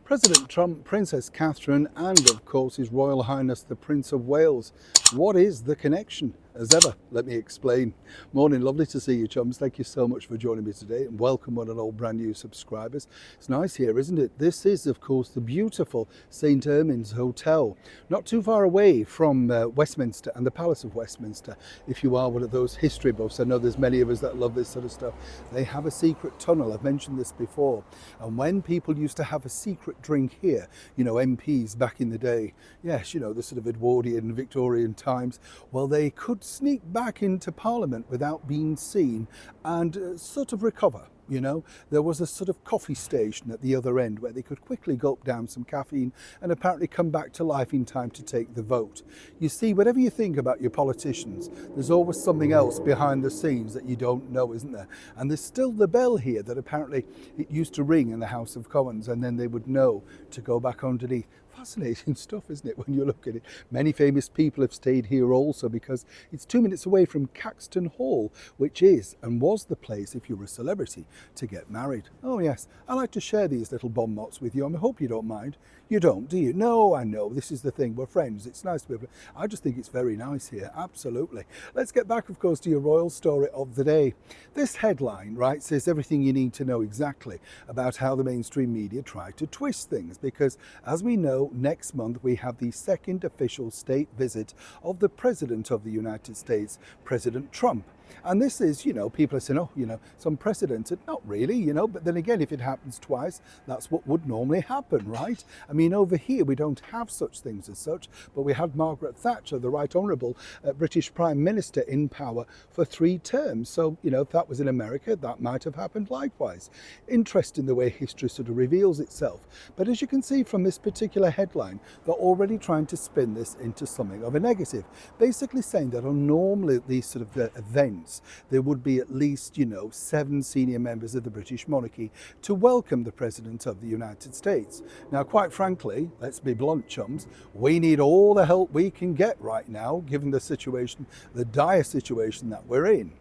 President Trump, Princess Catherine, and of course His Royal Highness the Prince of Wales. What is the connection? As ever, let me explain. Morning, lovely to see you, chums. Thank you so much for joining me today, and welcome one and all brand new subscribers. It's nice here, isn't it? This is, of course, the beautiful St Ermin's Hotel, not too far away from Westminster and the Palace of Westminster. If you are one of those history buffs, I know there's many of us that love this sort of stuff. They have a secret tunnel. I've mentioned this before. And when people used to have a secret drink here, you know, MPs back in the day, yes, you know, the sort of Edwardian, Victorian times, well, they could sneak back into Parliament without being seen and sort of recover. You know, there was a sort of coffee station at the other end where they could quickly gulp down some caffeine and apparently come back to life in time to take the vote. You see, whatever you think about your politicians, there's always something else behind the scenes that you don't know, isn't there? And there's still the bell here that apparently it used to ring in the House of Commons, and then they would know to go back underneath. Fascinating stuff, isn't it, when you look at it? Many famous people have stayed here also because it's 2 minutes away from Caxton Hall, which is and was the place, if you're a celebrity, to get married. Oh yes, I like to share these little bon mots with you. I hope you don't mind. You don't, do you? No, I know. This is the thing. We're friends. It's nice to be able to... I just think it's very nice here. Absolutely. Let's get back, of course, to your royal story of the day. This headline, right, says everything you need to know exactly about how the mainstream media try to twist things, because as we know, next month we have the second official state visit of the President of the United States, President Trump. And this is, you know, people are saying, oh, you know, it's unprecedented. Not really, you know, but then again, if it happens twice, that's what would normally happen, right? I mean, over here, we don't have such things as such, but we had Margaret Thatcher, the Right Honourable British Prime Minister, in power for 3 terms. So, you know, if that was in America, that might have happened likewise. Interesting the way history sort of reveals itself. But as you can see from this particular headline, they're already trying to spin this into something of a negative, basically saying that on normally these sort of events, there would be at least, you know, 7 senior members of the British monarchy to welcome the President of the United States. Now, quite frankly, let's be blunt, chums, we need all the help we can get right now, given the situation, the dire situation that we're in.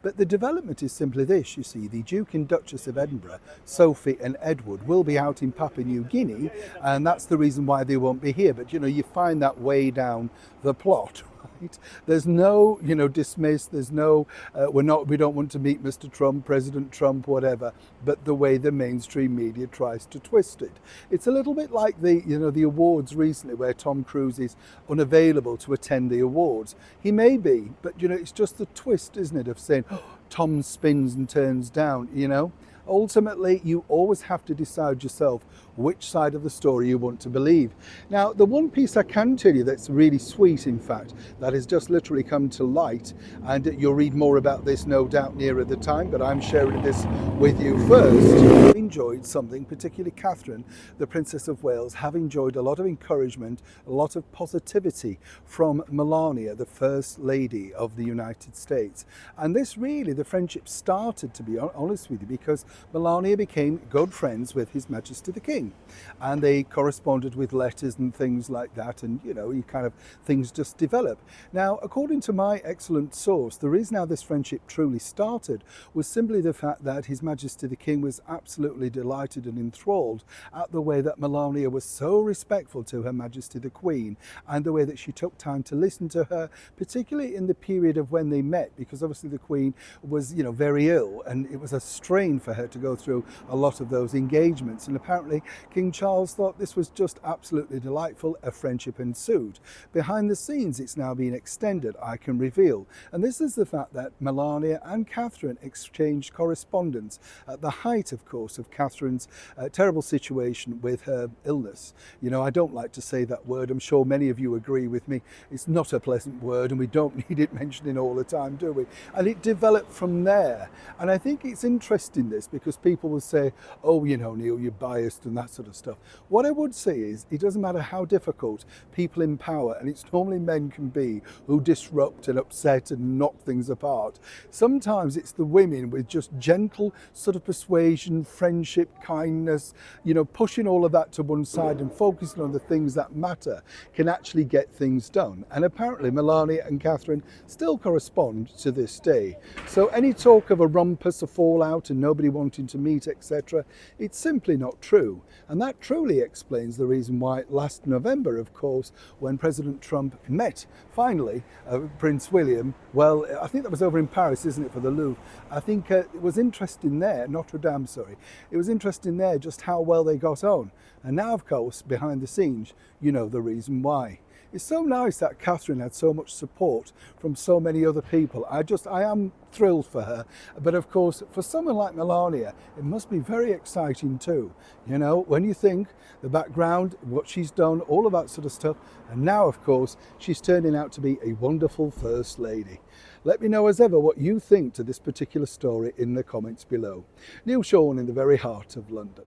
But the development is simply this, you see, the Duke and Duchess of Edinburgh, Sophie and Edward, will be out in Papua New Guinea, and that's the reason why they won't be here. But, you know, you find that way down the plot. There's no, you know, dismiss, there's no, we don't want to meet Mr. Trump, President Trump, whatever, but the way the mainstream media tries to twist it. It's a little bit like the, you know, the awards recently where Tom Cruise is unavailable to attend the awards. He may be, but, you know, it's just the twist, isn't it, of saying, oh, Tom spins and turns down, you know. Ultimately, you always have to decide yourself which side of the story you want to believe. Now, the one piece I can tell you that's really sweet, in fact, that has just literally come to light, and you'll read more about this no doubt nearer the time, but I'm sharing this with you first. I enjoyed something, particularly Catherine, the Princess of Wales, have enjoyed a lot of encouragement, a lot of positivity from Melania, the First Lady of the United States. And this really, the friendship started, to be honest with you, because Melania became good friends with His Majesty the King, and they corresponded with letters and things like that, and you know, you kind of things just develop. Now, according to my excellent source, the reason how this friendship truly started was simply the fact that His Majesty the King was absolutely delighted and enthralled at the way that Melania was so respectful to Her Majesty the Queen, and the way that she took time to listen to her, particularly in the period of when they met, because obviously the Queen was, you know, very ill, and it was a strain for her to go through a lot of those engagements. And apparently King Charles thought this was just absolutely delightful. A friendship ensued. Behind the scenes, it's now been extended, I can reveal. And this is the fact that Melania and Catherine exchanged correspondence at the height, of course, of Catherine's terrible situation with her illness. You know, I don't like to say that word. I'm sure many of you agree with me. It's not a pleasant word, and we don't need it mentioning all the time, do we? And it developed from there. And I think it's interesting this, because people will say, oh, you know, Neil, you're biased and that sort of stuff. What I would say is, it doesn't matter how difficult people in power, and it's normally men can be, who disrupt and upset and knock things apart. Sometimes it's the women with just gentle sort of persuasion, friendship, kindness, you know, pushing all of that to one side and focusing on the things that matter can actually get things done. And apparently Melania and Catherine still correspond to this day. So any talk of a rumpus, a fallout, and nobody wants wanting to meet, etc. It's simply not true. And that truly explains the reason why last November, of course, when President Trump met, finally, Prince William, well, I think that was over in Paris, isn't it, for the Louvre. I think it was interesting there, Notre Dame, sorry. It was interesting there just how well they got on. And now, of course, behind the scenes, you know the reason why. It's so nice that Catherine had so much support from so many other people. I am thrilled for her. But of course, for someone like Melania, it must be very exciting too. You know, when you think the background, what she's done, all of that sort of stuff. And now, of course, she's turning out to be a wonderful First Lady. Let me know as ever what you think to this particular story in the comments below. Neil Shawn in the very heart of London.